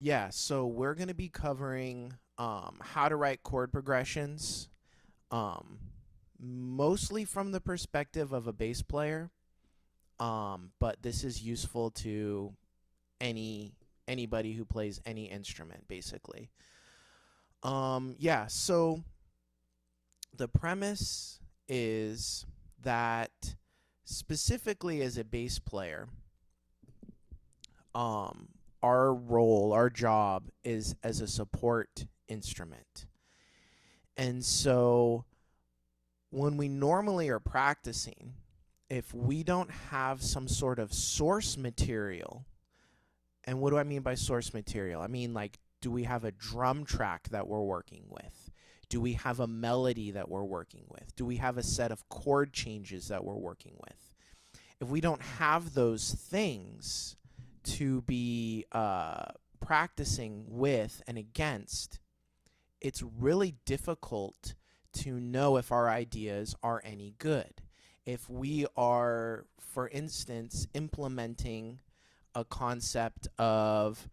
Yeah, so we're going to be covering how to write chord progressions, um, mostly from the perspective of a bass player, but this is useful to any anybody who plays any instrument, basically. Yeah, so the premise is that specifically as a bass player, um, our job is as a support instrument. And so when we normally are practicing, if we don't have some sort of source material, and what do I mean by source material? I mean, like, do we have a drum track that we're working with? Do we have a melody that we're working with? Do we have a set of chord changes that we're working with? If we don't have those things to be practicing with and against, it's really difficult to know if our ideas are any good. If we are, for instance, implementing a concept of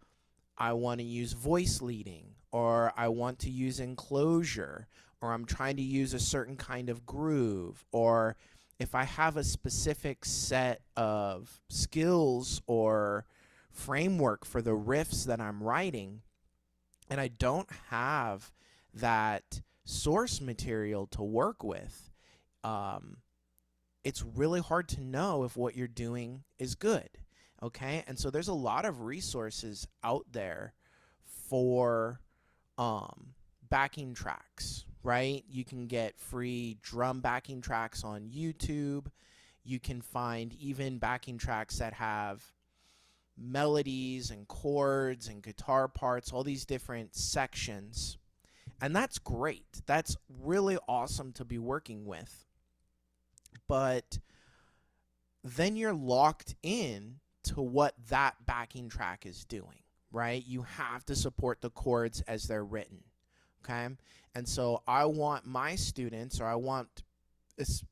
I want to use voice leading, or I want to use enclosure, or I'm trying to use a certain kind of groove, or if I have a specific set of skills or framework for the riffs that I'm writing, and I don't have that source material to work with, um, it's really hard to know if what you're doing is good. Okay. And so there's a lot of resources out there for um, backing tracks, right? You can get free drum backing tracks on YouTube. You can find even backing tracks that have melodies and chords and guitar parts, all these different sections. And that's great. That's really awesome to be working with. But then you're locked in to what that backing track is doing, right? You have to support the chords as they're written, okay? And so I want my students, or I want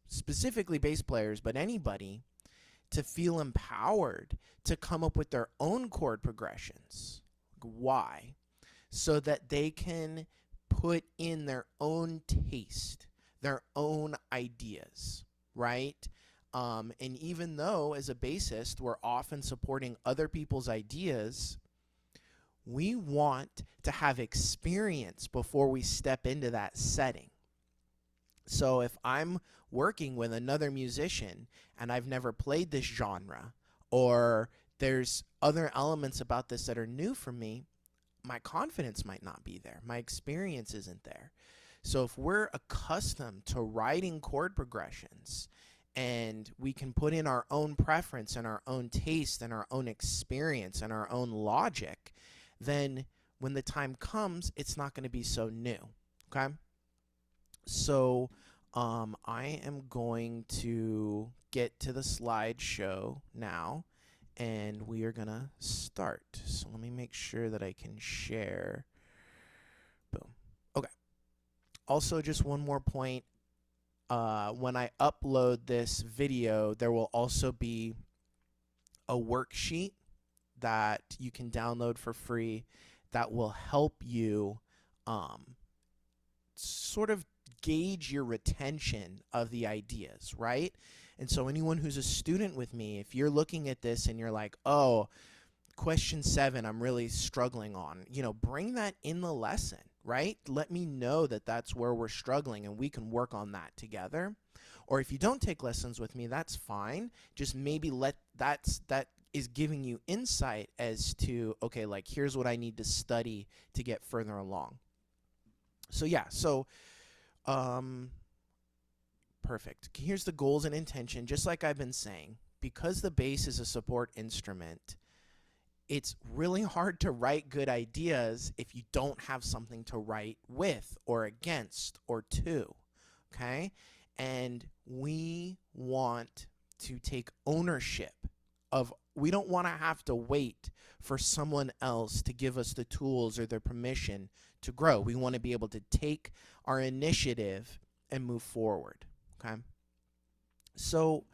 specifically bass players, but anybody, to feel empowered to come up with their own chord progressions. Why? So that they can put in their own taste, their own ideas, right? And even though as a bassist we're often supporting other people's ideas, we want to have experience before we step into that setting. So if I'm working with another musician and I've never played this genre, or there's other elements about this that are new for me, my confidence might not be there. My experience isn't there. So if we're accustomed to writing chord progressions and we can put in our own preference and our own taste and our own experience and our own logic, then when the time comes, it's not going to be so new. Okay? So I am going to get to the slideshow now, and we are going to start. So let me make sure that I can share. Boom. Okay. Also, just one more point. When I upload this video, there will also be a worksheet that you can download for free that will help you sort of gauge your retention of the ideas, right? And so anyone who's a student with me, if you're looking at this and you're like, oh, question 7 I'm really struggling on, bring that in the lesson, right? Let me know that that's where we're struggling and we can work on that together. Or if you don't take lessons with me, that's fine. Just maybe that is giving you insight as to, okay, like here's what I need to study to get further along. So yeah, um perfect. Here's the goals and intention. Just like I've been saying, because the bass is a support instrument, it's really hard to write good ideas if you don't have something to write with or against or to, okay? And we want to take ownership of, we don't want to have to wait for someone else to give us the tools or their permission to grow. We want to be able to take our initiative and move forward, okay? So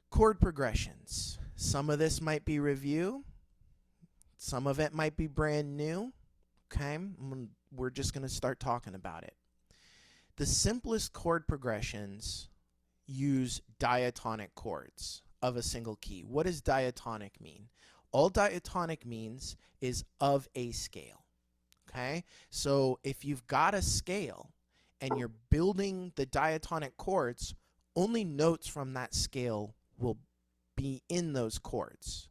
chord progressions. Some of this might be review. Some of it might be brand new. Okay, we're just going to start talking about it. The simplest chord progressions use diatonic chords of a single key. What does diatonic mean? All diatonic means is of a scale. Okay, so if you've got a scale and you're building the diatonic chords, only notes from that scale will be in those chords.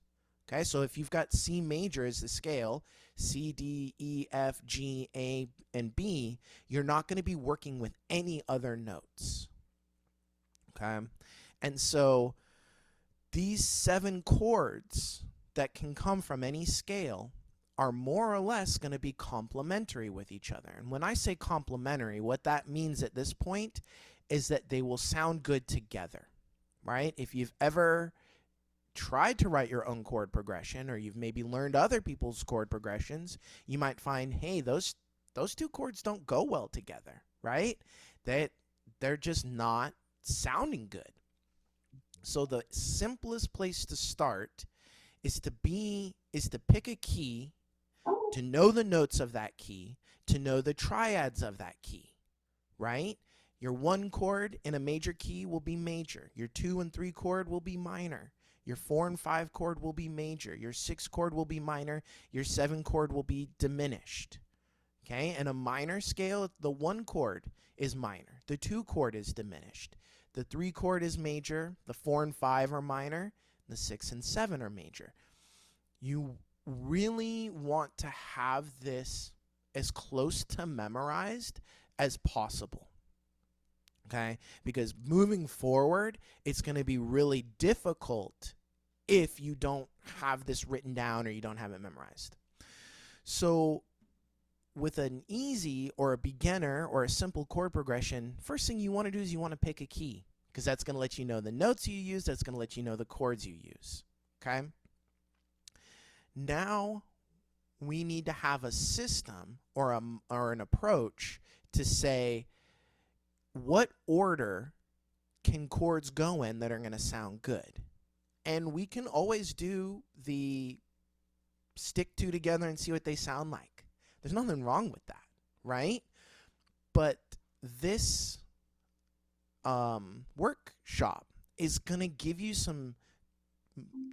Okay, so if you've got C major as the scale, C, D, E, F, G, A, and B, you're not going to be working with any other notes. Okay, and so these 7 chords that can come from any scale are more or less going to be complementary with each other. And when I say complementary, what that means at this point is that they will sound good together, right? If you've ever tried to write your own chord progression, or you've maybe learned other people's chord progressions, you might find, hey, those 2 chords don't go well together, right? They're just not sounding good. So the simplest place to start is to pick a key, to know the notes of that key, to know the triads of that key, right? Your 1 chord in a major key will be major. Your 2 and 3 chord will be minor. Your 4 and 5 chord will be major. Your 6 chord will be minor. Your 7 chord will be diminished. Okay? In a minor scale, the 1 chord is minor. The 2 chord is diminished. The 3 chord is major. The 4 and 5 are minor. The 6 and 7 are major. You really want to have this as close to memorized as possible. Okay? Because moving forward, it's going to be really difficult if you don't have this written down or you don't have it memorized. So with an easy or a beginner or a simple chord progression, first thing you want to do is you want to pick a key, because that's going to let you know the notes you use, that's going to let you know the chords you use. Okay? Now we need to have a system or an approach to say, what order can chords go in that are going to sound good? And we can always do the stick 2 together and see what they sound like. There's nothing wrong with that, right? But this workshop is going to give you some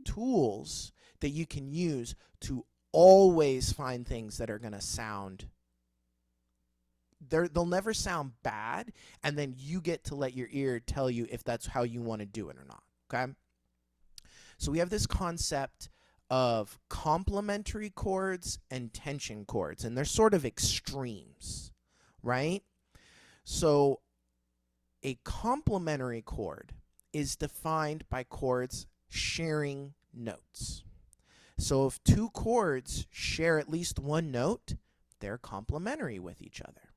tools that you can use to always find things that are going to sound, they'll never sound bad, and then you get to let your ear tell you if that's how you want to do it or not. Okay? So we have this concept of complementary chords and tension chords, and they're sort of extremes, right? So a complementary chord is defined by chords sharing notes. So if 2 chords share at least 1 note, they're complementary with each other.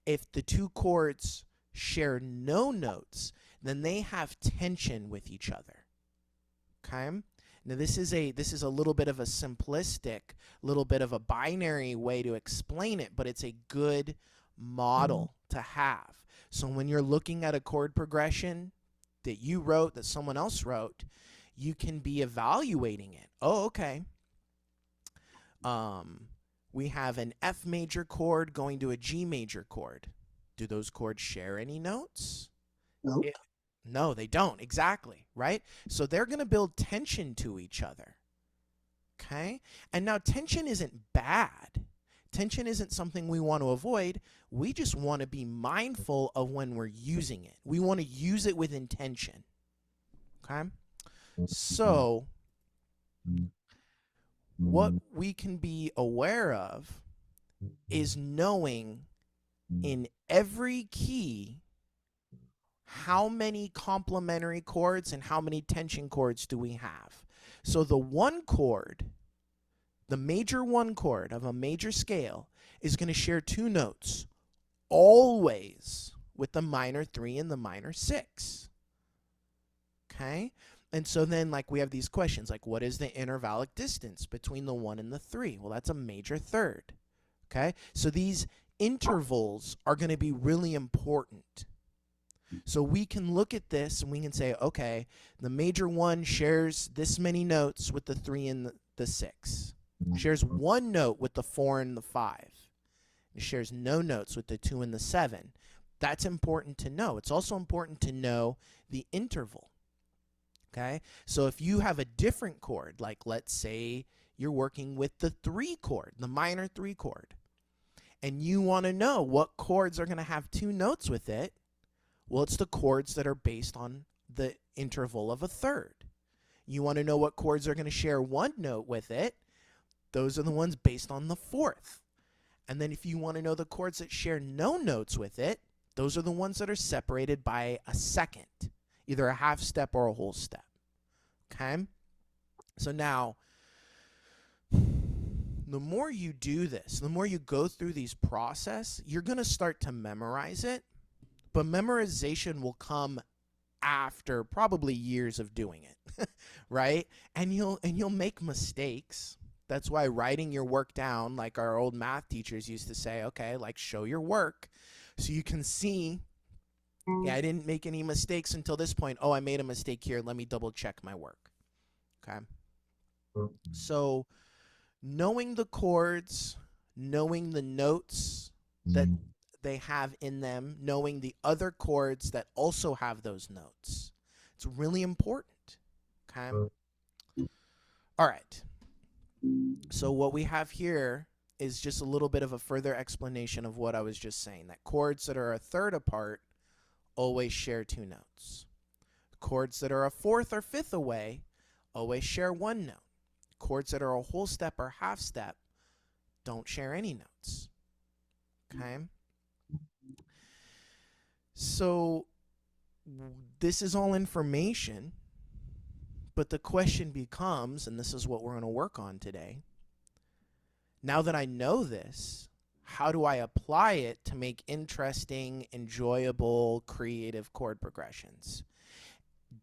If the 2 chords share no notes, then they have tension with each other. Okay? Now this is a little bit of a simplistic, little bit of a binary way to explain it, but it's a good model to have. So when you're looking at a chord progression that you wrote, that someone else wrote, you can be evaluating it. Oh, okay. We have an F major chord going to a G major chord. Do those chords share any notes? Nope. No, they don't. Exactly, right? So they're going to build tension to each other. Okay? And now tension isn't bad. Tension isn't something we want to avoid. We just want to be mindful of when we're using it. We want to use it with intention. Okay? So what we can be aware of is knowing in every key how many complementary chords and how many tension chords do we have. So the 1 chord, the major 1 chord of a major scale, is going to share 2 notes always with the minor 3 and the minor 6. Okay? And so then, like, we have these questions, like, what is the intervallic distance between the 1 and the 3? Well, that's a major third. Okay? So these intervals are going to be really important. So we can look at this and we can say, okay, the major 1 shares this many notes with the 3 and the 6. shares one note with the 4 and the 5. It shares no notes with the 2 and the 7. That's important to know. It's also important to know the interval. Okay? So if you have a different chord, like let's say you're working with the 3 chord, the minor 3 chord, and you want to know what chords are going to have 2 notes with it, well, it's the chords that are based on the interval of a third. You want to know what chords are going to share 1 note with it, those are the ones based on the 4th. And then if you want to know the chords that share no notes with it, those are the ones that are separated by a second, either a half step or a whole step. Okay? So now, the more you do this, the more you go through these process, you're going to start to memorize it, but memorization will come after probably years of doing it, right? And you'll make mistakes. That's why writing your work down, like our old math teachers used to say, okay, like show your work so you can see, yeah, I didn't make any mistakes until this point. Oh, I made a mistake here. Let me double check my work. Okay. So knowing the chords, knowing the notes that they have in them, knowing the other chords that also have those notes, it's really important. Okay. All right. So what we have here is just a little bit of a further explanation of what I was just saying, that chords that are a third apart always share 2 notes. Chords that are a fourth or fifth away always share 1 note. Chords that are a whole step or half step don't share any notes. Okay? So this is all information, but the question becomes, and this is what we're going to work on today, now that I know this, how do I apply it to make interesting, enjoyable, creative chord progressions?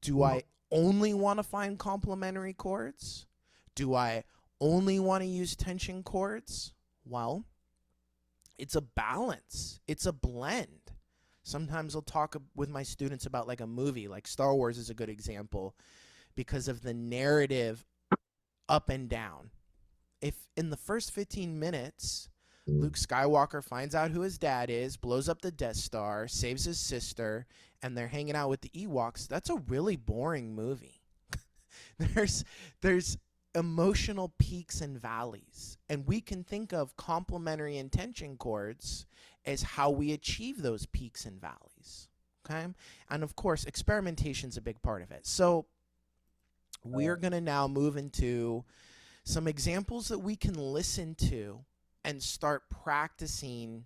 Do I only want to find complementary chords? Do I only want to use tension chords? Well, it's a balance. It's a blend. Sometimes I'll talk with my students about like a movie, like Star Wars is a good example because of the narrative up and down. If in the first 15 minutes, Luke Skywalker finds out who his dad is, blows up the Death Star, saves his sister, and they're hanging out with the Ewoks, that's a really boring movie. There's emotional peaks and valleys, and we can think of complementary and tension chords as how we achieve those peaks and valleys. Okay? And of course, experimentation's a big part of it. So we're going to now move into some examples that we can listen to and start practicing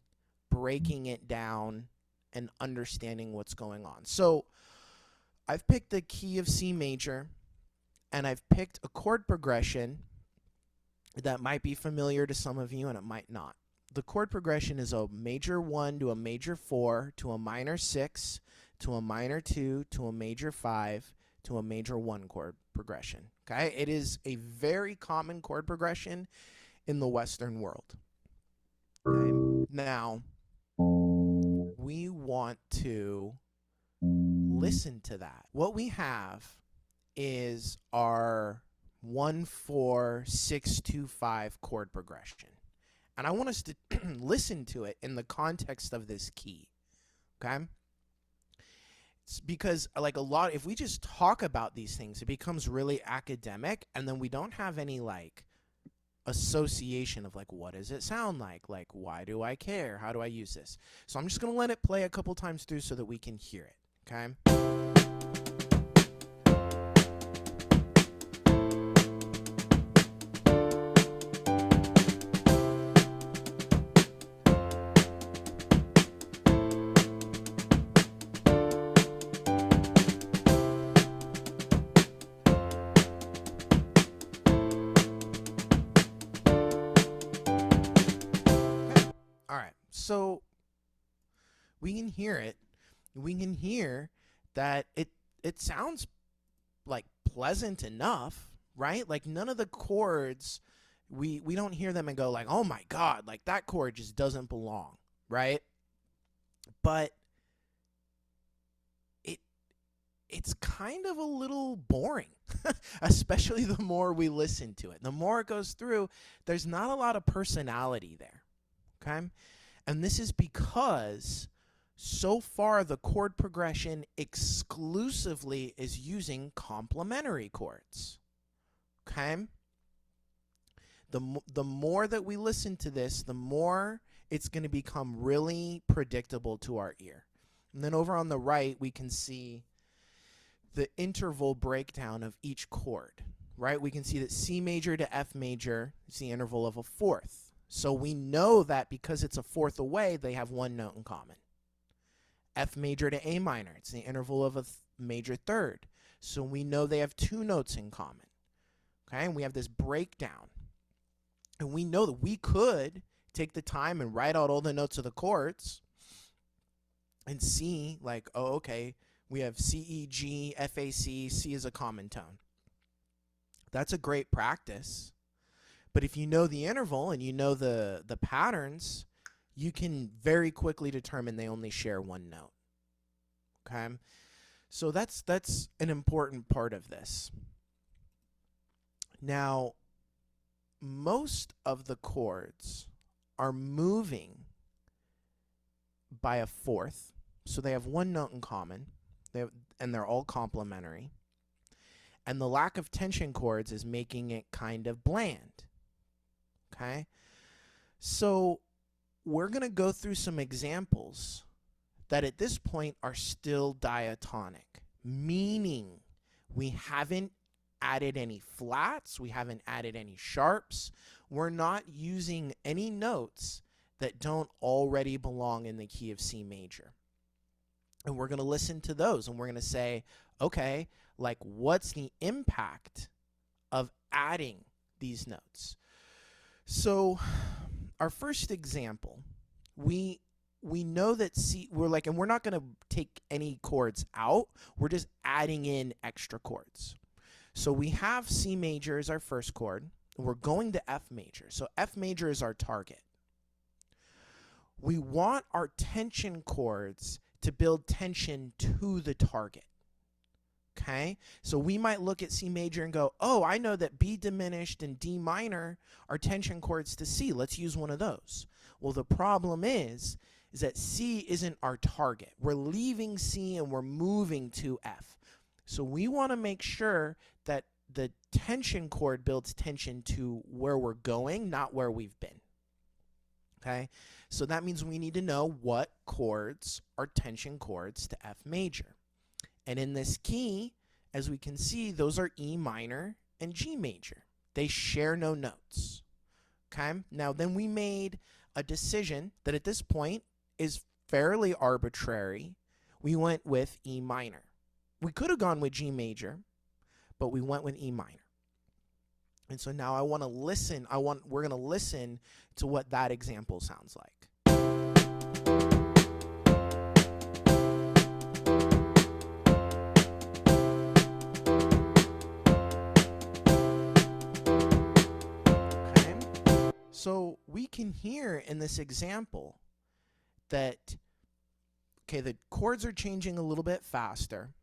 breaking it down and understanding what's going on. So I've picked the key of C major, and I've picked a chord progression that might be familiar to some of you and it might not. The chord progression is a major 1 to a major 4 to a minor 6 to a minor 2 to a major 5 to a major 1 chord progression. Okay? It is a very common chord progression in the Western world. Okay? Now, we want to listen to that. What we have is our 1-4-6-2-5 chord progression. And I want us to listen to it in the context of this key. Okay? It's because like a lot, if we just talk about these things, it becomes really academic, and then we don't have any like association of like, what does it sound like? Like, why do I care? How do I use this? So I'm just going to let it play a couple times through so that we can hear it. Okay? All right. So we can hear it. We can hear that it sounds like pleasant enough, right? Like none of the chords, we don't hear them and go like, oh my God, like that chord just doesn't belong, right? But it's kind of a little boring, especially the more we listen to it. The more it goes through, there's not a lot of personality there, okay? And this is because so far the chord progression exclusively is using complementary chords, okay? The more that we listen to this, the more it's going to become really predictable to our ear. And then over on the right, we can see the interval breakdown of each chord, right? We can see that C major to F major is the interval of a fourth. So we know that because it's a fourth away, they have one note in common. F major to A minor, it's the interval of a major third. So we know they have two notes in common. Okay, and we have this breakdown. And we know that we could take the time and write out all the notes of the chords and see, like, oh, okay, we have C, E, G, F, A, C. C is a common tone. That's a great practice. But if you know the interval and you know the patterns, you can very quickly determine they only share one note. Okay? So that's an important part of this. Now, most of the chords are moving by a fourth, so they have one note in common, and they're all complementary. And the lack of tension chords is making it kind of bland. Okay? So we're going to go through some examples that at this point are still diatonic, meaning we haven't added any flats, we haven't added any sharps, we're not using any notes that don't already belong in the key of C major. And we're going to listen to those and we're going to say, okay, like what's the impact of adding these notes? So our first example, we know that C, and we're not going to take any chords out, we're just adding in extra chords. So we have C major as our first chord, and we're going to F major. So F major is our target. We want our tension chords to build tension to the target. Okay? So we might look at C major and go, oh, I know that B diminished and D minor are tension chords to C. Let's use one of those. Well, the problem is that C isn't our target. We're leaving C and we're moving to F. So we want to make sure that the tension chord builds tension to where we're going, not where we've been. Okay? So that means we need to know what chords are tension chords to F major. And in this key, as we can see, those are E minor and G major. They share no notes. Okay? Now, then we made a decision that at this point is fairly arbitrary. We went with E minor. We could have gone with G major, but we went with E minor. And so now I want to listen. We're going to listen to what that example sounds like. Okay? So we can hear in this example that, okay, the chords are changing a little bit faster.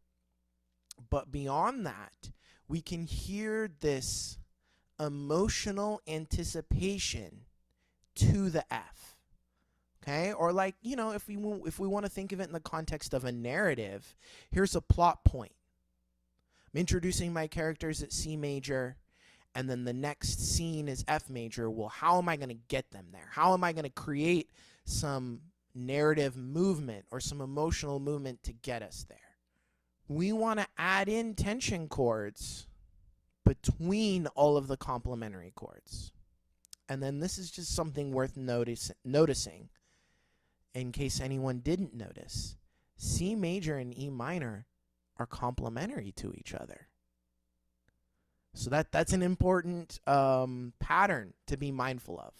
But beyond that, we can hear this emotional anticipation to the F. Okay? Or like, you know, if we want to think of it in the context of a narrative, here's a plot point. I'm introducing my characters at C major, and then the next scene is F major. Well, how am I going to get them there? How am I going to create some narrative movement or some emotional movement to get us there? We want to add in tension chords between all of the complementary chords. And then this is just something worth noticing in case anyone didn't notice. C major and E minor are complementary to each other. So that's an important pattern to be mindful of.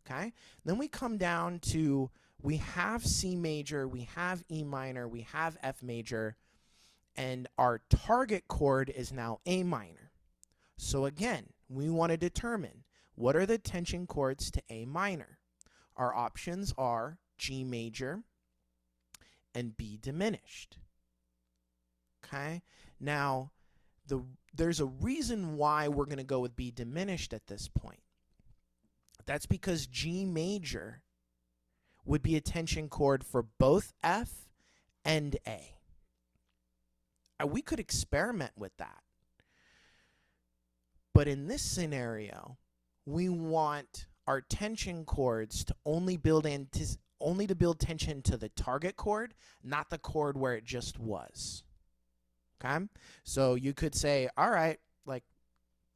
Okay? Then we come down to, we have C major, we have E minor, we have F major, and our target chord is now A minor. So again, we want to determine what are the tension chords to A minor. Our options are G major and B diminished. Okay? Now, there's a reason why we're going to go with B diminished at this point. That's because G major would be a tension chord for both F and A. We could experiment with that. But in this scenario, we want our tension chords to only build tension to the target chord, not the chord where it just was. Okay? So you could say, all right, like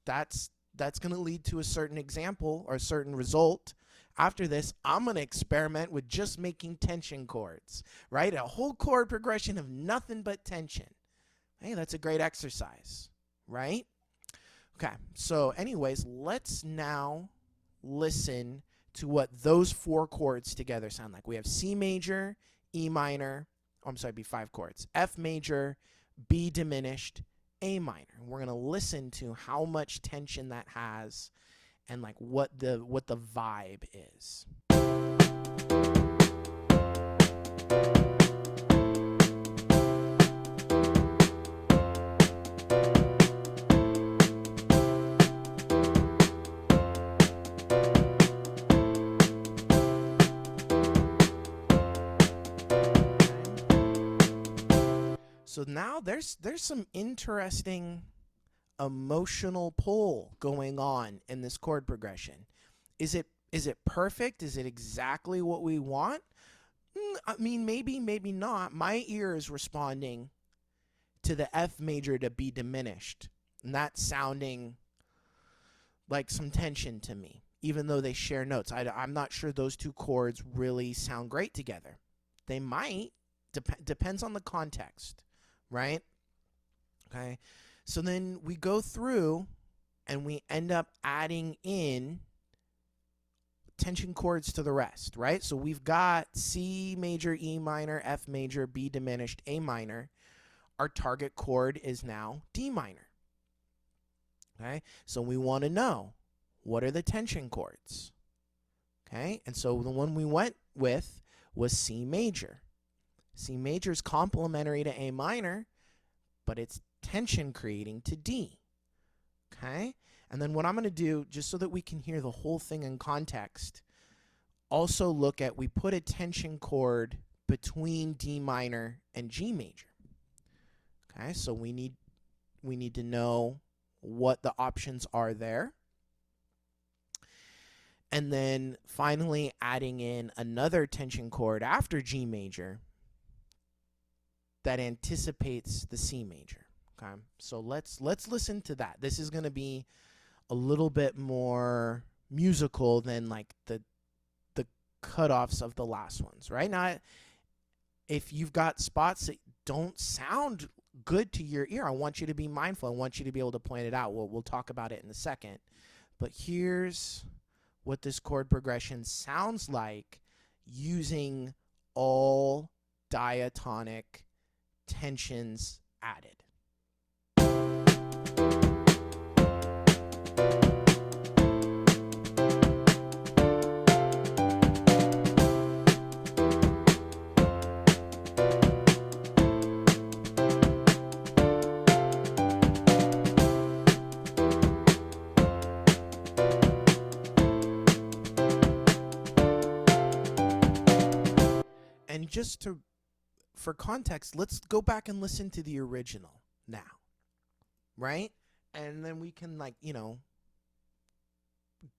that's going to lead to a certain example or a certain result. After this, I'm going to experiment with just making tension chords, right? A whole chord progression of nothing but tension. Hey, that's a great exercise, right? Okay, so anyways, let's now listen to what those four chords together sound like. We have C major, E minor, oh, I'm sorry, be five chords. F major, B diminished, A minor. We're going to listen to how much tension that has and like what the vibe is. So now there's some interesting emotional pull going on in this chord progression. Is it perfect? Is it exactly what we want? I mean, maybe not. My ear is responding to the F major to be diminished, and that's sounding like some tension to me, even though they share notes. I'm not sure those two chords really sound great together. They might. Depends on the context, right? Okay. So then we go through and we end up adding in tension chords to the rest, right? So we've got C major, E minor, F major, B diminished, A minor. Our target chord is now D minor. Okay? So we want to know, what are the tension chords? Okay? And so the one we went with was C major. C major is complementary to A minor, but it's tension creating to D. Okay? And then what I'm going to do, just so that we can hear the whole thing in context, also look at, we put a tension chord between D minor and G major. Okay? So we need to know what the options are there. And then finally adding in another tension chord after G major that anticipates the C major. Okay, so let's listen to that. This is going to be a little bit more musical than like the cutoffs of the last ones, right? Now, if you've got spots that don't sound good to your ear, I want you to be mindful. I want you to be able to point it out. We'll talk about it in a second. But here's what this chord progression sounds like using all diatonic tensions added. And just for context, let's go back and listen to the original now, right? And then we can, like,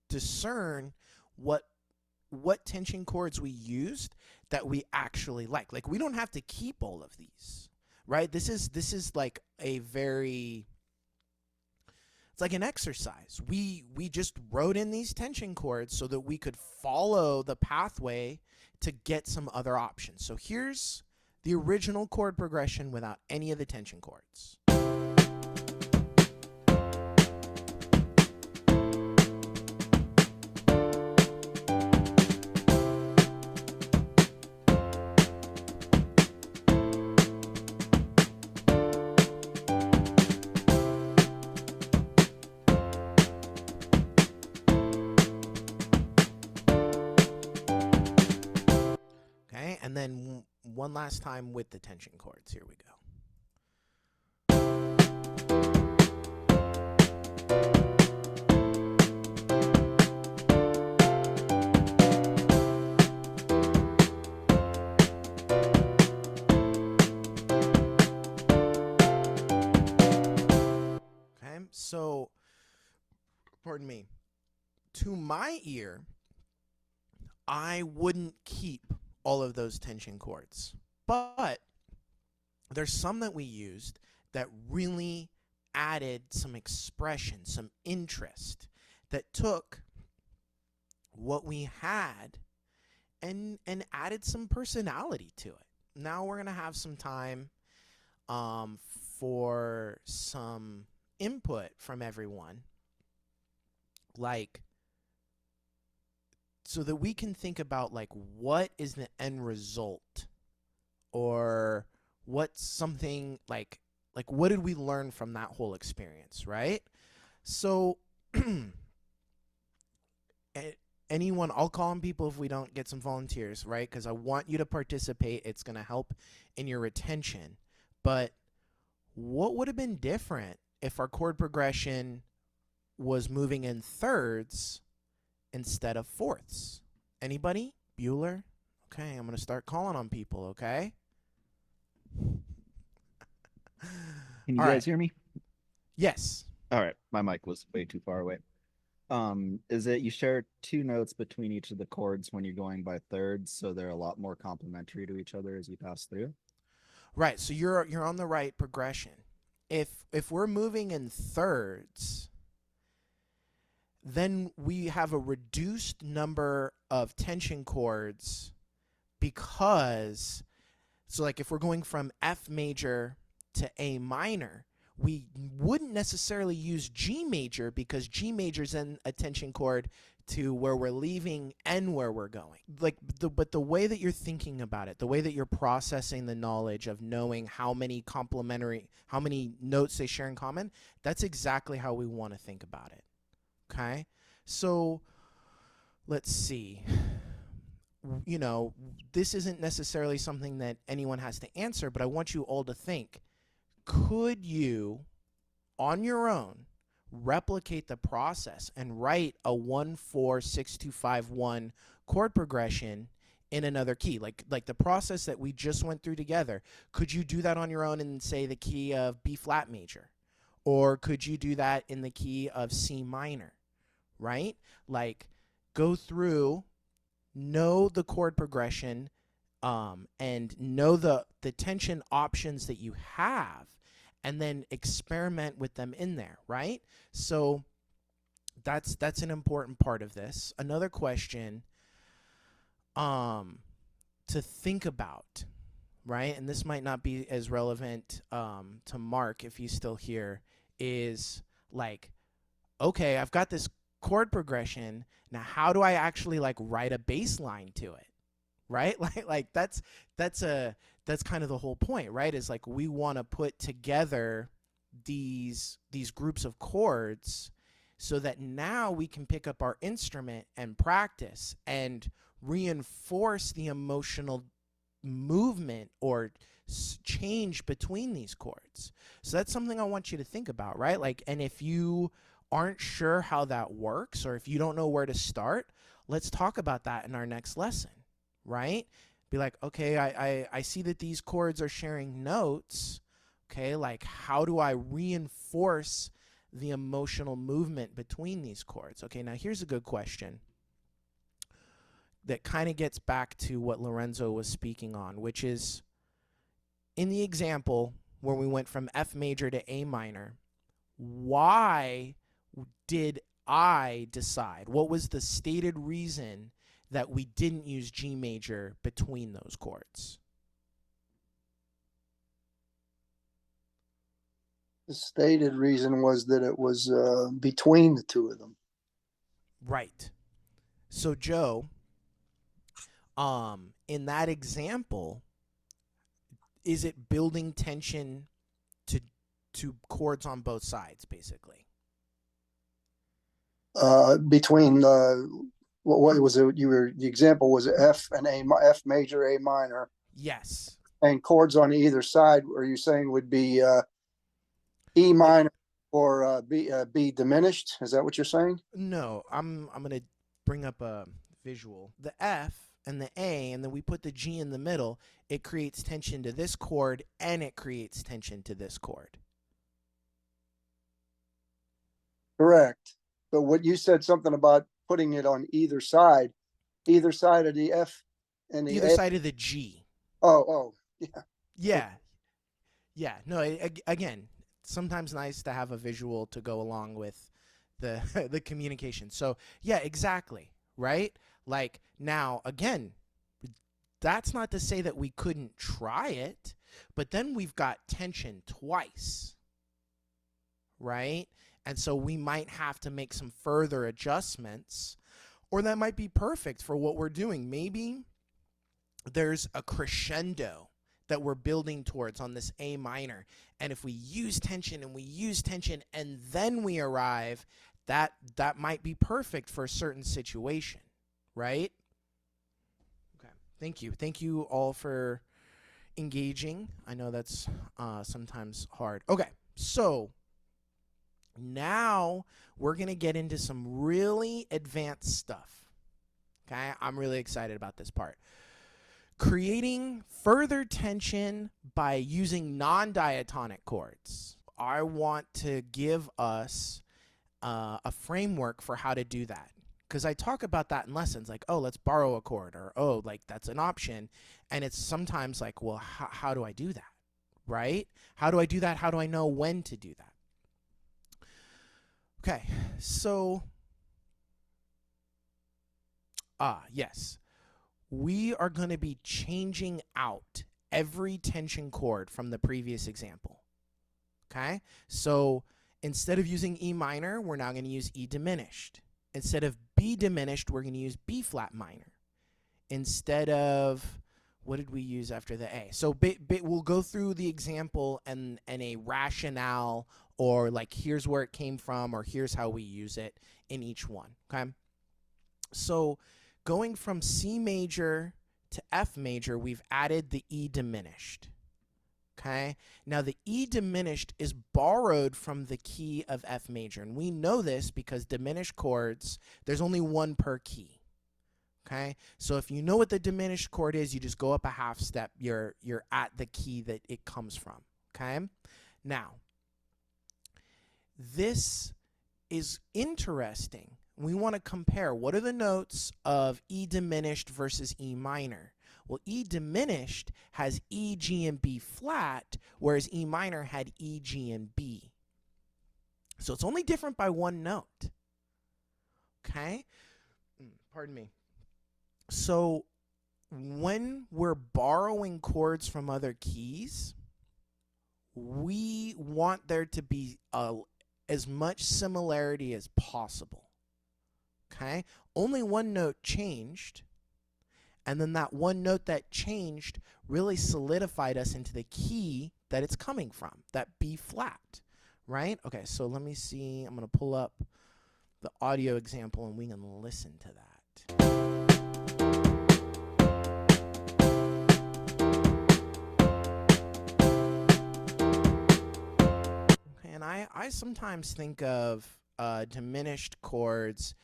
discern what tension chords we used that we actually like. Like, we don't have to keep all of these, right? This is like a very, it's like an exercise. We just wrote in these tension chords so that we could follow the pathway to get some other options. So here's the original chord progression without any of the tension chords. And then one last time with the tension chords. Here we go. my ear, I wouldn't keep all of those tension chords. But there's some that we used that really added some expression, some interest, that took what we had and added some personality to it. Now we're gonna have some time for some input from everyone, like, so that we can think about like what is the end result, or what's something like what did we learn from that whole experience, right? So anyone, I'll call on people if we don't get some volunteers, right? Because I want you to participate. It's going to help in your retention. But what would have been different if our chord progression was moving in thirds instead of fourths? Anybody? Bueller? Okay, I'm going to start calling on people, okay? Can you All guys right. hear me? Yes. All right, my mic was way too far away. Is it you share two notes between each of the chords when you're going by thirds, so they're a lot more complementary to each other as you pass through? Right. So you're on the right progression. If we're moving in thirds, then we have a reduced number of tension chords, because, so like if we're going from F major to A minor, we wouldn't necessarily use G major, because G major is in a tension chord to where we're leaving and where we're going. But the way that you're thinking about it, the way that you're processing the knowledge of knowing how many notes they share in common, that's exactly how we want to think about it. Okay? So let's see. You know, this isn't necessarily something that anyone has to answer, but I want you all to think, could you, on your own, replicate the process and write a 1 4 6 2 5 1 chord progression in another key, like the process that we just went through together? Could you do that on your own in, say, the key of B flat major, or could you do that in the key of C minor, right? Like, go through, know the chord progression, and know the tension options that you have, and then experiment with them in there, right? So that's an important part of this. Another question um, to think about, right? And this might not be as relevant to Mark if he's still here, is like, okay, I've got this chord progression. Now, how do I actually like write a bass line to it? Right? That's kind of the whole point, right? Is like we want to put together these groups of chords so that now we can pick up our instrument and practice and reinforce the emotional movement or change between these chords. So that's something I want you to think about, right? Like, and if you aren't sure how that works, or if you don't know where to start, let's talk about that in our next lesson, right? Be like, okay, I see that these chords are sharing notes. Okay, like how do I reinforce the emotional movement between these chords? Okay, now here's a good question that kind of gets back to what Lorenzo was speaking on, which is, in the example where we went from F major to A minor, why did I decide? What was the stated reason that we didn't use G major between those chords? The stated reason was that it was between the two of them. Right. So Joe, in that example, is it building tension to chords on both sides, basically? Between what was it? The example was F and F major, A minor, Yes. and chords on either side. Are you saying would be E Like, minor or B diminished? Is that what you're saying? no, I'm gonna bring up a visual. The F and the A, and then we put the G in the middle. It creates tension to this chord, and it creates tension to this chord. Correct. But what you said something about putting it on either side of the F and the Either A. side of the G. Oh, yeah. Yeah. Yeah. No, again, sometimes nice to have a visual to go along with the the communication. So, yeah, exactly, right? Like, now again, that's not to say that we couldn't try it, but then we've got tension twice, right? And so we might have to make some further adjustments, or that might be perfect for what we're doing. Maybe there's a crescendo that we're building towards on this A minor. And if we use tension and then we arrive, that might be perfect for a certain situation, right? Okay. Thank you. Thank you all for engaging. I know that's sometimes hard. Okay. So now we're going to get into some really advanced stuff. Okay? I'm really excited about this part. Creating further tension by using non-diatonic chords. I want to give us a framework for how to do that. Because I talk about that in lessons, like, oh, let's borrow a chord, or, oh, like, that's an option. And it's sometimes like, well, how do I do that, right? How do I do that? How do I know when to do that? Okay, so, yes. We are going to be changing out every tension chord from the previous example. Okay? So instead of using E minor, we're now going to use E diminished. Instead of B diminished, we're going to use B flat minor. Instead of, what did we use after the A? So we'll go through the example and a rationale, or like here's where it came from, or here's how we use it in each one. Okay? So going from C major to F major, we've added the E diminished. Okay? Now the E diminished is borrowed from the key of F major. And we know this because diminished chords, there's only one per key. Okay? So if you know what the diminished chord is, you just go up a half step. You're at the key that it comes from. Okay? Now, this is interesting. We want to compare what are the notes of E diminished versus E minor. Well, E diminished has E, G, and B flat, whereas E minor had E, G, and B. So it's only different by one note. Okay? Pardon me. So when we're borrowing chords from other keys, we want there to be as much similarity as possible. Okay? Only one note changed, and then that one note that changed really solidified us into the key that it's coming from, that B flat, right? Okay, so let me see. I'm going to pull up the audio example and we can listen to that. Okay, and I sometimes think of diminished chords,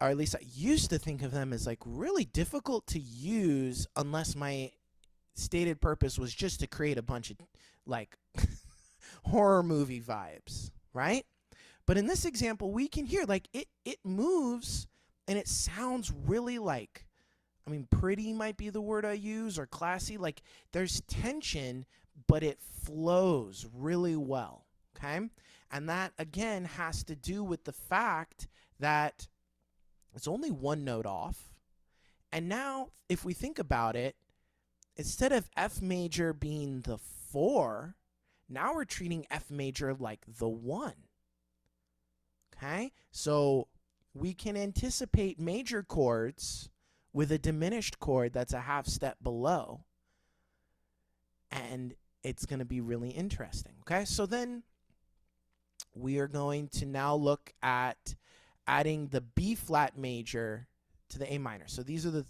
or at least I used to think of them as like really difficult to use unless my stated purpose was just to create a bunch of like horror movie vibes, right? But in this example, we can hear like it moves and it sounds really like, I mean, pretty might be the word I use, or classy. Like there's tension, but it flows really well, okay? And that again has to do with the fact that it's only one note off. And now, if we think about it, instead of F major being the 4, now we're treating F major like the 1. Okay? So we can anticipate major chords with a diminished chord that's a half step below. And it's going to be really interesting. Okay? So then we are going to now look at adding the B flat major to the A minor. So these are the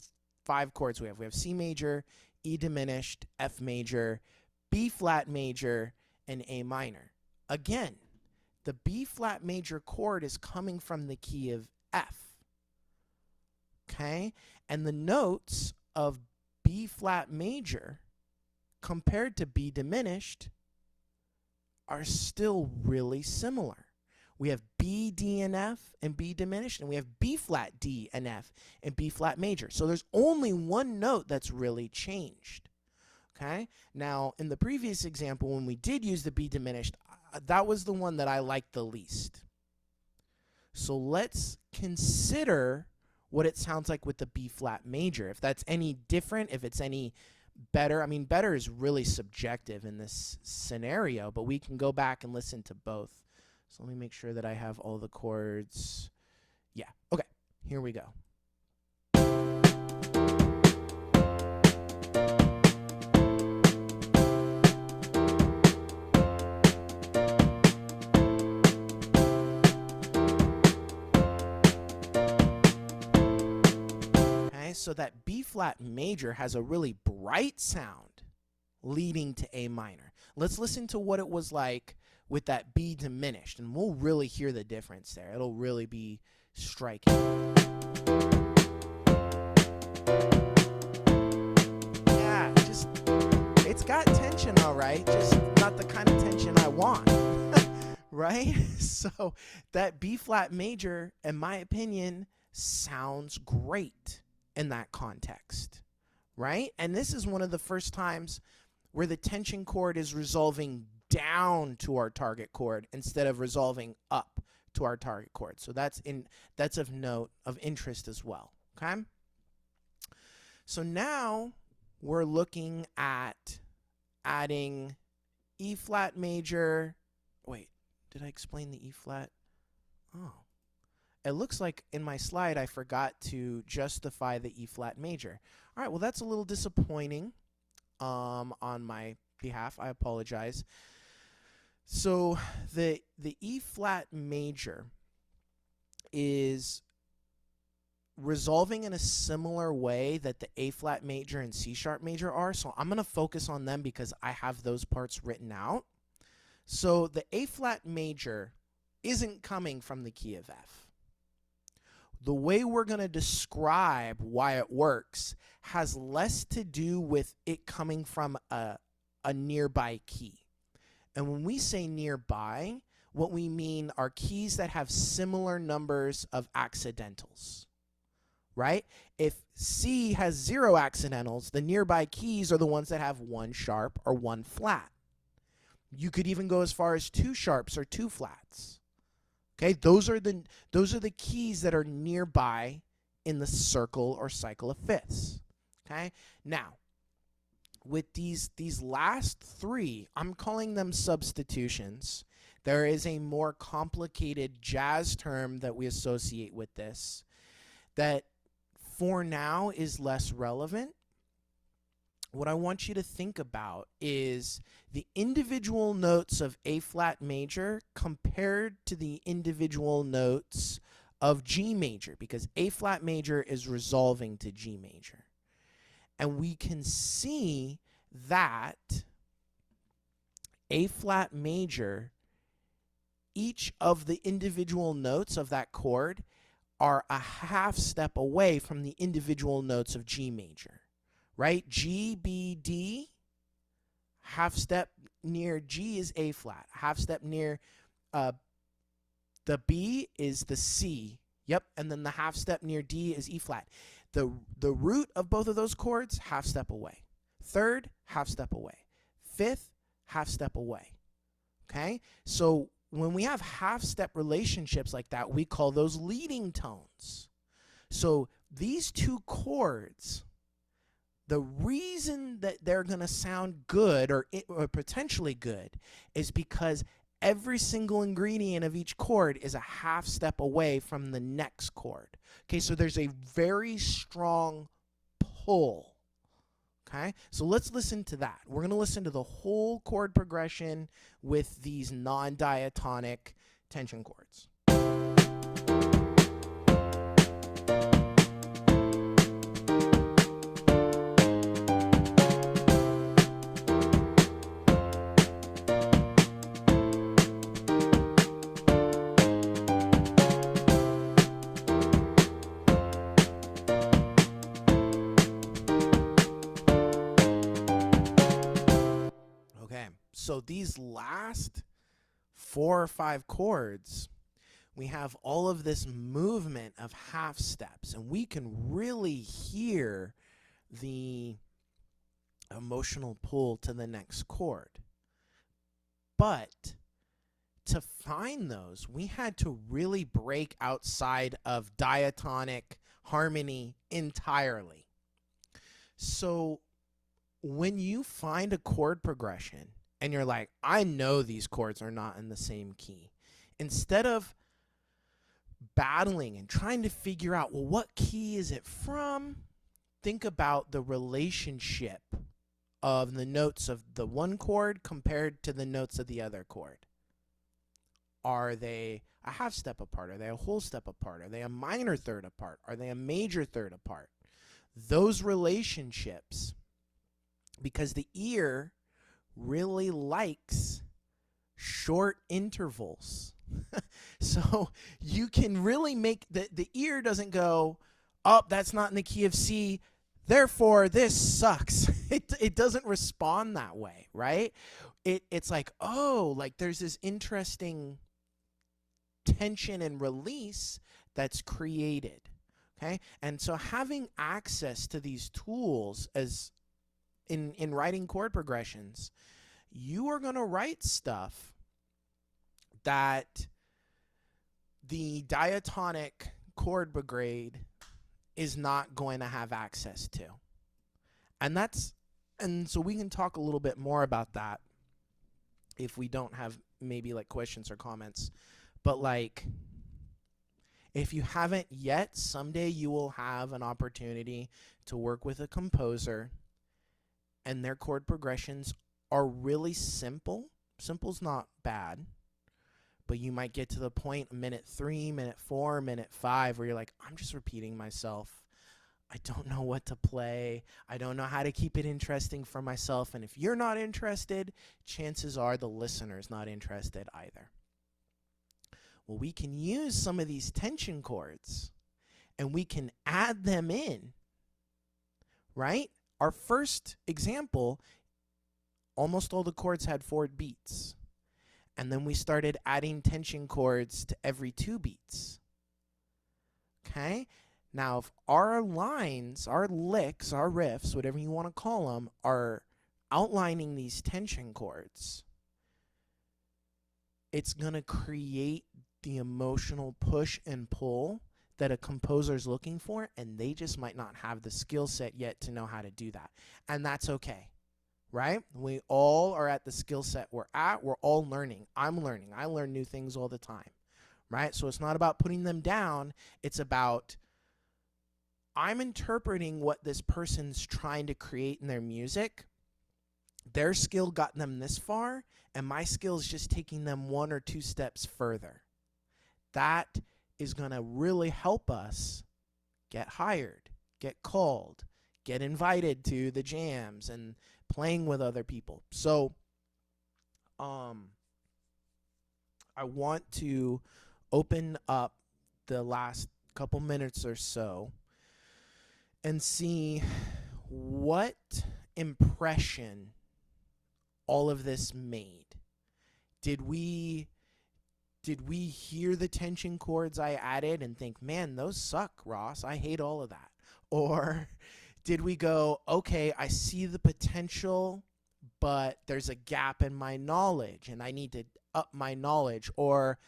5 chords we have. We have C major, E diminished, F major, B flat major, and A minor. Again, the B flat major chord is coming from the key of F. Okay? And the notes of B flat major compared to B diminished are still really similar. We have B, D, and F, and B diminished, and we have B flat, D, and F, and B flat major. So there's only one note that's really changed. Okay? Now, in the previous example, when we did use the B diminished, that was the one that I liked the least. So let's consider what it sounds like with the B flat major. If that's any different, if it's any better. I mean, better is really subjective in this scenario, but we can go back and listen to both. So let me make sure that I have all the chords. Yeah, okay, here we go. So that B flat major has a really bright sound leading to A minor. Let's listen to what it was like with that B diminished, and we'll really hear the difference there. It'll really be striking. Yeah, just, it's got tension, all right, just not the kind of tension I want. Right? So that B flat major, in my opinion, sounds great in that context, right? And this is one of the first times where the tension chord is resolving down to our target chord instead of resolving up to our target chord. So that's of note, of interest as well, okay? So now we're looking at adding E flat major. Wait, did I explain the E flat? Oh. It looks like in my slide I forgot to justify the E flat major. All right, well that's a little disappointing on my behalf. I apologize. So the E flat major is resolving in a similar way that the A flat major and C sharp major are. So I'm going to focus on them because I have those parts written out. So the A flat major isn't coming from the key of F. The way we're going to describe why it works has less to do with it coming from a nearby key. And when we say nearby, what we mean are keys that have similar numbers of accidentals, right? If C has 0 accidentals, the nearby keys are the ones that have 1 sharp or 1 flat. You could even go as far as 2 sharps or 2 flats. Okay, those are the keys that are nearby in the circle or cycle of fifths. Okay, now with these last 3, I'm calling them substitutions. There is a more complicated jazz term that we associate with this that for now is less relevant. What I want you to think about is the individual notes of A flat major compared to the individual notes of G major, because A flat major is resolving to G major. And we can see that A flat major, each of the individual notes of that chord are a half step away from the individual notes of G major. Right? G, B, D, half step near G is A flat. Half step near the B is the C. Yep, and then the half step near D is E flat. The root of both of those chords, half step away. Third, half step away. Fifth, half step away. Okay? So when we have half step relationships like that, we call those leading tones. So these 2 chords, the reason that they're going to sound good or potentially good is because every single ingredient of each chord is a half step away from the next chord. Okay, so there's a very strong pull. Okay, so let's listen to that. We're going to listen to the whole chord progression with these non-diatonic tension chords. So these last 4 or 5 chords, we have all of this movement of half steps, and we can really hear the emotional pull to the next chord. But to find those, we had to really break outside of diatonic harmony entirely. So when you find a chord progression and you're like, I know these chords are not in the same key, instead of battling and trying to figure out, well, what key is it from? Think about the relationship of the notes of the one chord compared to the notes of the other chord. Are they a half step apart? Are they a whole step apart? Are they a minor third apart? Are they a major third apart? Those relationships, because the ear really likes short intervals. So you can really make the ear doesn't go, oh, that's not in the key of C, therefore this sucks. It doesn't respond that way, right? It's like, oh, like there's this interesting tension and release that's created. Okay? And so having access to these tools as in writing chord progressions, you are going to write stuff that the diatonic chord brigade is not going to have access to. And so we can talk a little bit more about that if we don't have maybe like questions or comments. But like, if you haven't yet, someday you will have an opportunity to work with a composer and their chord progressions are really simple. Simple's not bad. But you might get to the point minute 3, minute 4, minute 5 where you're like, I'm just repeating myself. I don't know what to play. I don't know how to keep it interesting for myself. And if you're not interested, chances are the listener's not interested either. Well, we can use some of these tension chords and we can add them in, right? Our first example, almost all the chords had 4 beats. And then we started adding tension chords to every 2 beats. Okay? Now, if our lines, our licks, our riffs, whatever you want to call them, are outlining these tension chords, it's going to create the emotional push and pull that a composer is looking for, and they just might not have the skill set yet to know how to do that. And that's okay. Right? We all are at the skill set we're at. We're all learning. I'm learning. I learn new things all the time. Right? So it's not about putting them down. It's about I'm interpreting what this person's trying to create in their music. Their skill got them this far, and my skill is just taking them 1 or 2 steps further. That is going to really help us get hired, get called, get invited to the jams, and playing with other people. So I want to open up the last couple minutes or so and see what impression all of this made. Did we hear the tension chords I added and think, man, those suck, Ross, I hate all of that? Or did we go, okay, I see the potential, but there's a gap in my knowledge and I need to up my knowledge? Or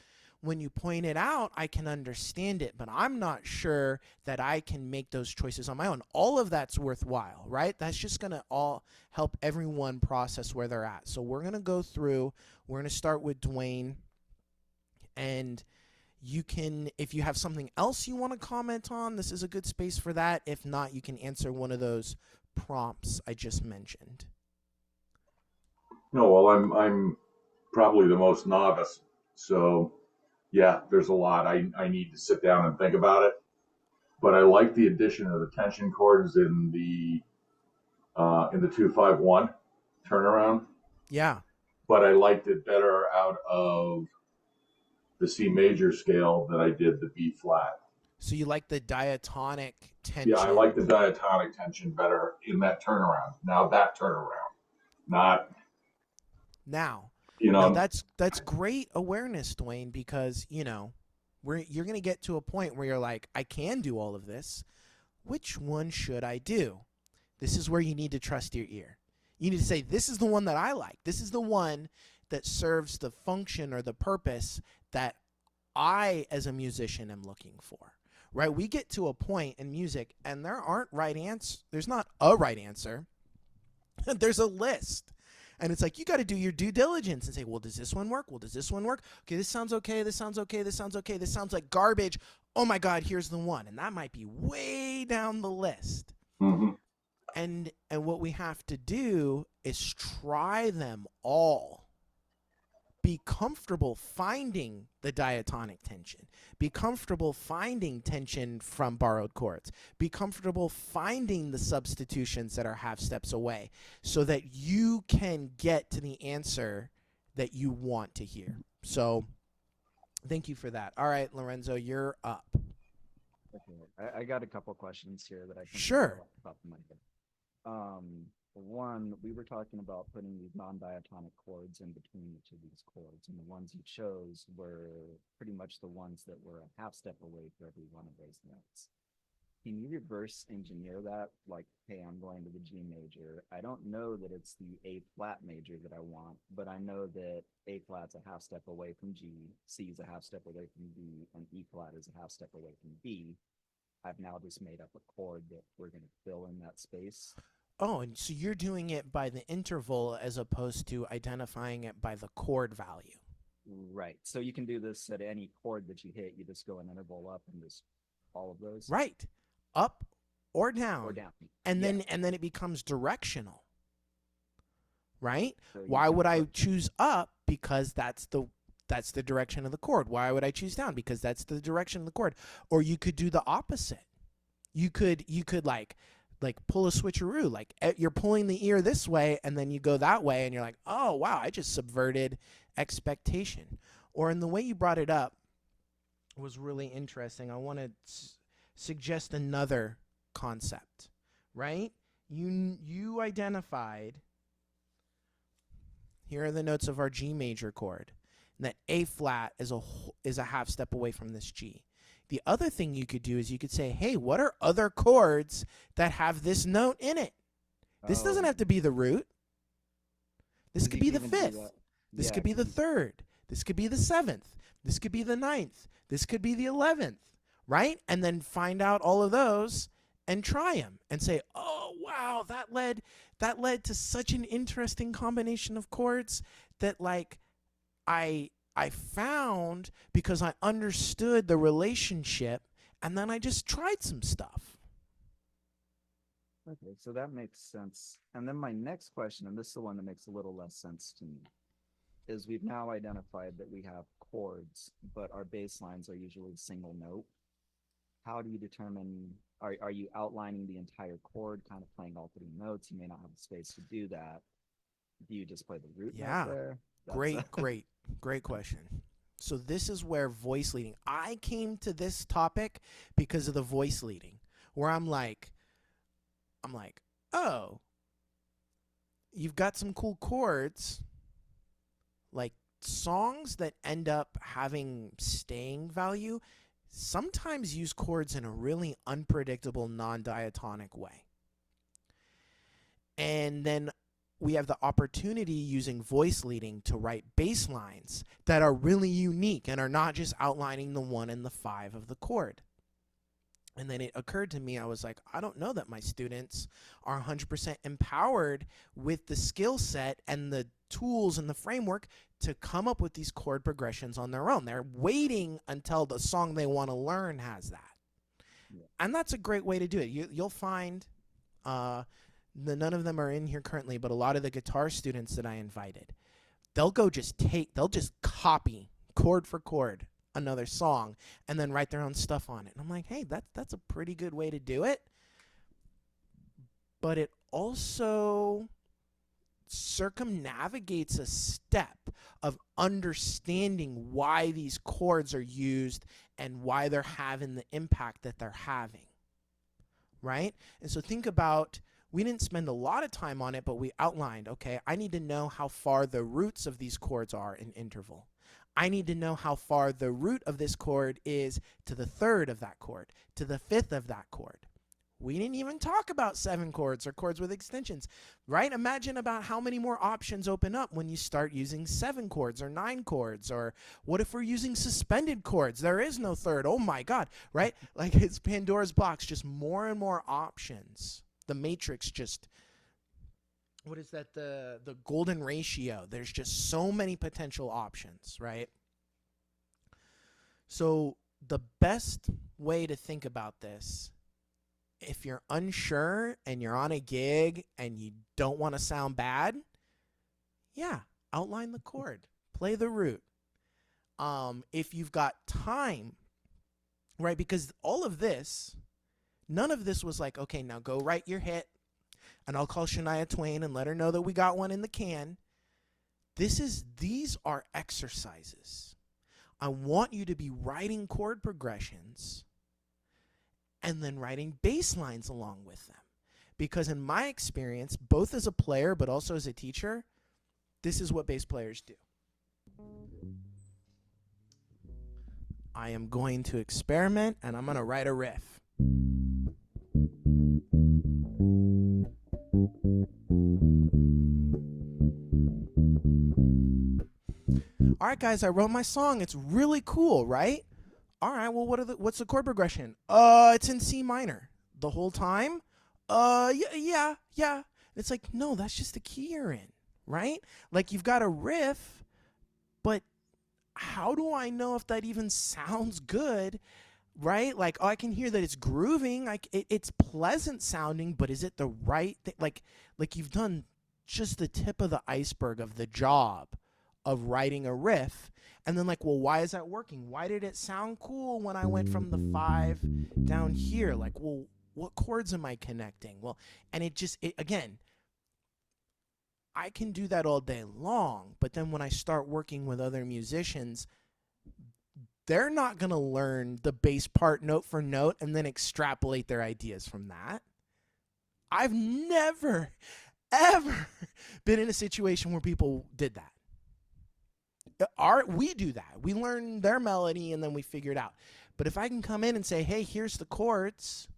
when you point it out, I can understand it, but I'm not sure that I can make those choices on my own. All of that's worthwhile, right? That's just going to all help everyone process where they're at. So we're going to go through, we're going to start with Dwayne, and you can, if you have something else you want to comment on, this is a good space for that. If not, you can answer one of those prompts I just mentioned. No, well, I'm probably the most novice, so yeah, there's a lot. I need to sit down and think about it. But I like the addition of the tension chords in the 2-5-1 turnaround. Yeah. But I liked it better out of the C major scale than I did the B flat. So you like the diatonic tension? Yeah, I like the diatonic tension better in that turnaround. Now that turnaround, not now. You know, now that's great awareness, Dwayne, because where you're going to get to a point where you're like, I can do all of this. Which one should I do? This is where you need to trust your ear. You need to say, this is the one that I like. This is the one that serves the function or the purpose that I, as a musician, am looking for. Right? We get to a point in music, and there aren't right answers. There's not a right answer. There's a list. And it's like, you got to do your due diligence and say, well, does this one work? Well, does this one work? Okay, this sounds okay. This sounds okay. This sounds okay. This sounds like garbage. Oh my God, here's the one. And that might be way down the list. Mm-hmm. And what we have to do is try them all. Be comfortable finding the diatonic tension. Be comfortable finding tension from borrowed chords. Be comfortable finding the substitutions that are half steps away so that you can get to the answer that you want to hear. So thank you for that. All right, Lorenzo, you're up. Okay. I got a couple questions here that I can Sure. off the top of my head. One, we were talking about putting these non-diatonic chords in between each of these chords, and the ones you chose were pretty much the ones that were a half step away for every one of those notes. Can you reverse engineer that? Like, hey, I'm going to the G major. I don't know that it's the A flat major that I want, but I know that A flat's a half step away from G, C is a half step away from D, and E flat is a half step away from B. I've now just made up a chord that we're going to fill in that space. Oh, and so you're doing it by the interval as opposed to identifying it by the chord value. Right. So you can do this at any chord that you hit. You just go an interval up and just all of those. Right. Up or down. Or down. And Yeah. then it becomes directional. Right? So you Why can would I put- choose up? Because that's the direction of the chord. Why would I choose down? Because that's the direction of the chord. Or you could do the opposite. You could like pull a switcheroo, like you're pulling the ear this way and then you go that way and you're like, oh wow, I just subverted expectation. Or in the way you brought it up was really interesting. I want to suggest another concept, right? You identified, here are the notes of our G major chord, and that A flat is a half step away from this G. The other thing you could do is you could say, hey, what are other chords that have this note in it? This doesn't have to be the root. This could be the fifth. This could be the third. This could be the seventh. This could be the ninth. This could be the 11th, right? And then find out all of those and try them and say, oh, wow, that led to such an interesting combination of chords that like I found because I understood the relationship, and then I just tried some stuff. Okay, so that makes sense. And then my next question, and this is the one that makes a little less sense to me, is we've now identified that we have chords, but our bass lines are usually single note. How do you determine, are you outlining the entire chord, kind of playing all three notes? You may not have the space to do that. Do you just play the root note there? Great question. So this is where voice leading. I came to this topic because of the voice leading, where I'm like, oh, you've got some cool chords, like songs that end up having staying value sometimes use chords in a really unpredictable non-diatonic way. And then we have the opportunity using voice leading to write bass lines that are really unique and are not just outlining the 1 and the 5 of the chord. And then it occurred to me, I was like, I don't know that my students are 100% empowered with the skill set and the tools and the framework to come up with these chord progressions on their own. They're waiting until the song they want to learn has that. Yeah. And that's a great way to do it. You'll find, none of them are in here currently, but a lot of the guitar students that I invited, they'll just copy chord for chord another song and then write their own stuff on it. And I'm like, hey, that's a pretty good way to do it. But it also circumnavigates a step of understanding why these chords are used and why they're having the impact that they're having. Right? And so think about, we didn't spend a lot of time on it, but we outlined, okay, I need to know how far the roots of these chords are in interval. I need to know how far the root of this chord is to the third of that chord, to the fifth of that chord. We didn't even talk about 7 chords or chords with extensions, right? Imagine about how many more options open up when you start using 7 chords or 9 chords. Or what if we're using suspended chords? There is no third. Oh my God, right? Like it's Pandora's box, just more and more options. The matrix just, what is that? The golden ratio. There's just so many potential options, right? So the best way to think about this, if you're unsure and you're on a gig and you don't want to sound bad, yeah, outline the chord, play the root. If you've got time, right? Because all of this, none of this was like, okay, now go write your hit and I'll call Shania Twain and let her know that we got one in the can. These are exercises. I want you to be writing chord progressions and then writing bass lines along with them. Because in my experience, both as a player but also as a teacher, this is what bass players do. I am going to experiment and I'm going to write a riff. All right, guys, I wrote my song. It's really cool, right? All right, well, what's the chord progression? It's in C minor the whole time. Yeah. It's like, no, that's just the key you're in, right? Like you've got a riff, but how do I know if that even sounds good, right? Like, oh, I can hear that it's grooving, like it's pleasant sounding, but is it the right thing? Like you've done just the tip of the iceberg of the job of writing a riff. And then like, well, why is that working? Why did it sound cool when I went from the 5 down here? Like, well, what chords am I connecting? Well, and again, I can do that all day long, but then when I start working with other musicians, they're not going to learn the bass part note for note and then extrapolate their ideas from that. I've never, ever been in a situation where people did that. We do that. We learn their melody and then we figure it out. But if I can come in and say, hey, here's the chords,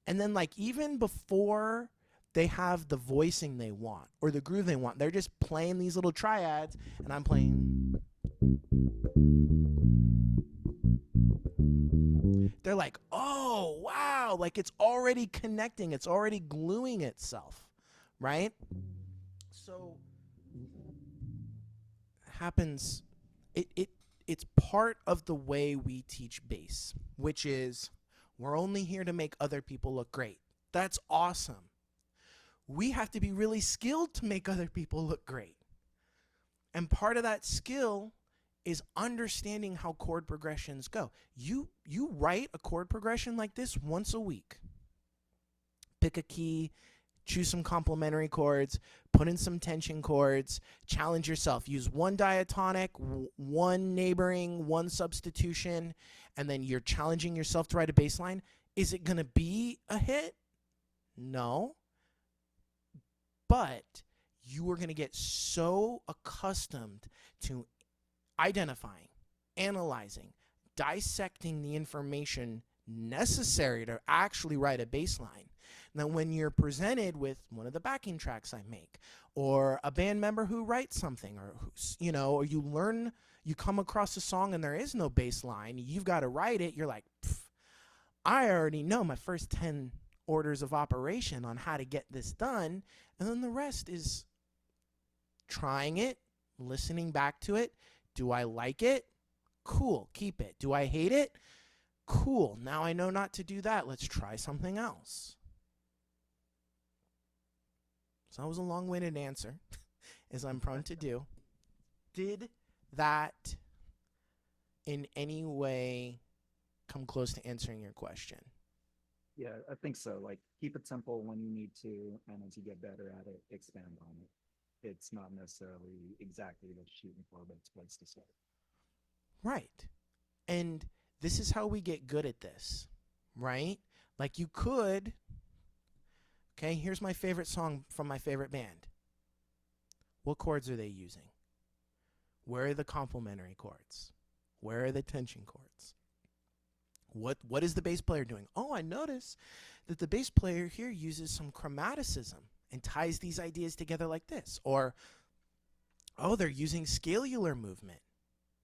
and then like even before they have the voicing they want or the groove they want, they're just playing these little triads and I'm playing. They're like, oh, wow, like it's already connecting. It's already gluing itself, right? So happens, it's part of the way we teach bass, which is we're only here to make other people look great. That's awesome. We have to be really skilled to make other people look great. And part of that skill is understanding how chord progressions go. You write a chord progression like this once a week. Pick a key, choose some complementary chords, put in some tension chords, challenge yourself. Use one diatonic, one neighboring, one substitution, and then you're challenging yourself to write a bass line. Is it going to be a hit? No. But you are going to get so accustomed to identifying, analyzing, dissecting the information necessary to actually write a bass line. Now, when you're presented with one of the backing tracks I make, or a band member who writes something, or or you come across a song and there is no bass line, you've got to write it. You're like, I already know my first 10 orders of operation on how to get this done, and then the rest is trying it, listening back to it. Do I like it? Cool, keep it. Do I hate it? Cool, now I know not to do that. Let's try something else. So that was a long-winded answer, as I'm prone to do. Did that in any way come close to answering your question? Yeah, I think so. Like, keep it simple when you need to, and as you get better at it, expand on it. It's not necessarily exactly what you're shooting for, but it's a place to start. Right. And this is how we get good at this, right? Like you could, okay, here's my favorite song from my favorite band. What chords are they using? Where are the complementary chords? Where are the tension chords? What is the bass player doing? Oh, I notice that the bass player here uses some chromaticism and ties these ideas together like this. Or, oh, they're using scalular movement,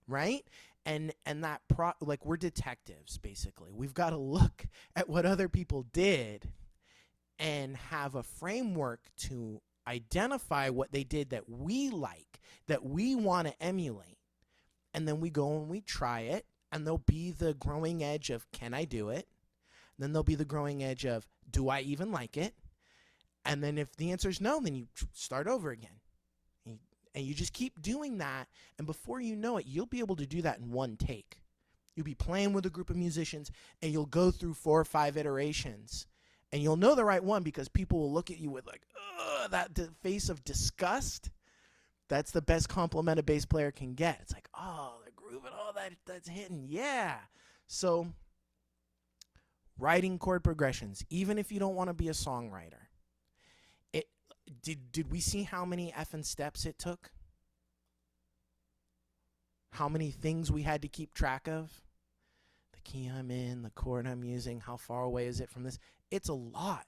right? And that like, we're detectives, basically. We've got to look at what other people did and have a framework to identify what they did that we like, that we want to emulate. And then we go and we try it, and there'll be the growing edge of, can I do it? Then there'll be the growing edge of, do I even like it? And then if the answer is no, then you start over again. And you just keep doing that, and before you know it, you'll be able to do that in one take. You'll be playing with a group of musicians, and you'll go through 4 or 5 iterations, and you'll know the right one because people will look at you with like, ugh, that face of disgust. That's the best compliment a bass player can get. It's like, oh, they're grooving, oh, that's hitting, yeah. So, writing chord progressions, even if you don't want to be a songwriter, did we see how many effing steps it took? How many things we had to keep track of? The key I'm in, the chord I'm using, how far away is it from this? It's a lot.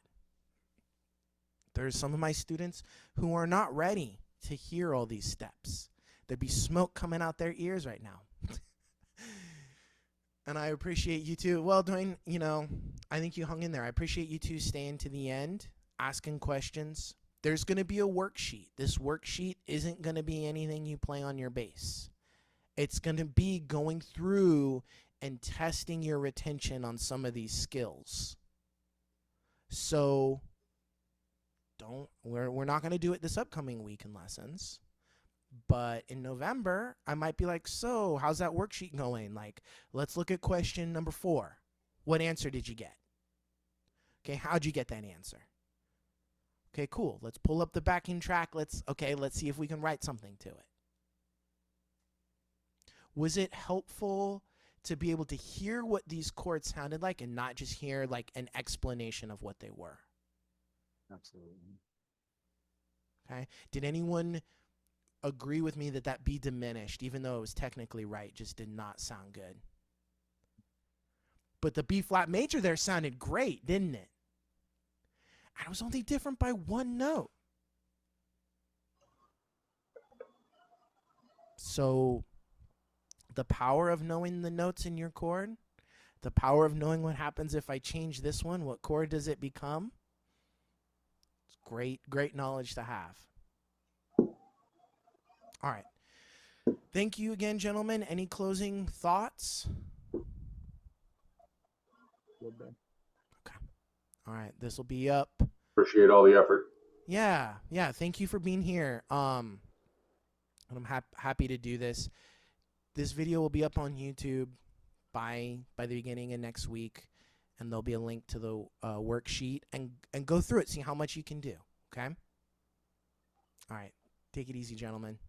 There's some of my students who are not ready to hear all these steps. There'd be smoke coming out their ears right now. And I appreciate you two. Well, Dwayne, I think you hung in there. I appreciate you two staying to the end, asking questions. There's going to be a worksheet. This worksheet isn't going to be anything you play on your bass. It's going to be going through and testing your retention on some of these skills. So we're not going to do it this upcoming week in lessons. But in November, I might be like, so how's that worksheet going? Like, let's look at question number 4. What answer did you get? Okay, how'd you get that answer? Okay, cool. Let's pull up the backing track. Let's see if we can write something to it. Was it helpful to be able to hear what these chords sounded like and not just hear like an explanation of what they were? Absolutely. Okay. Did anyone agree with me that that be diminished, even though it was technically right, just did not sound good? But the B flat major there sounded great, didn't it? And it was only different by 1 note. So the power of knowing the notes in your chord, the power of knowing what happens if I change this one, what chord does it become? It's great knowledge to have. All right. Thank you again, gentlemen. Any closing thoughts? Okay. All right. This will be up. Appreciate all the effort. Yeah. Thank you for being here. And I'm happy to do this. This video will be up on YouTube by the beginning of next week, and there'll be a link to the worksheet and go through it, see how much you can do. Okay. All right. Take it easy, gentlemen.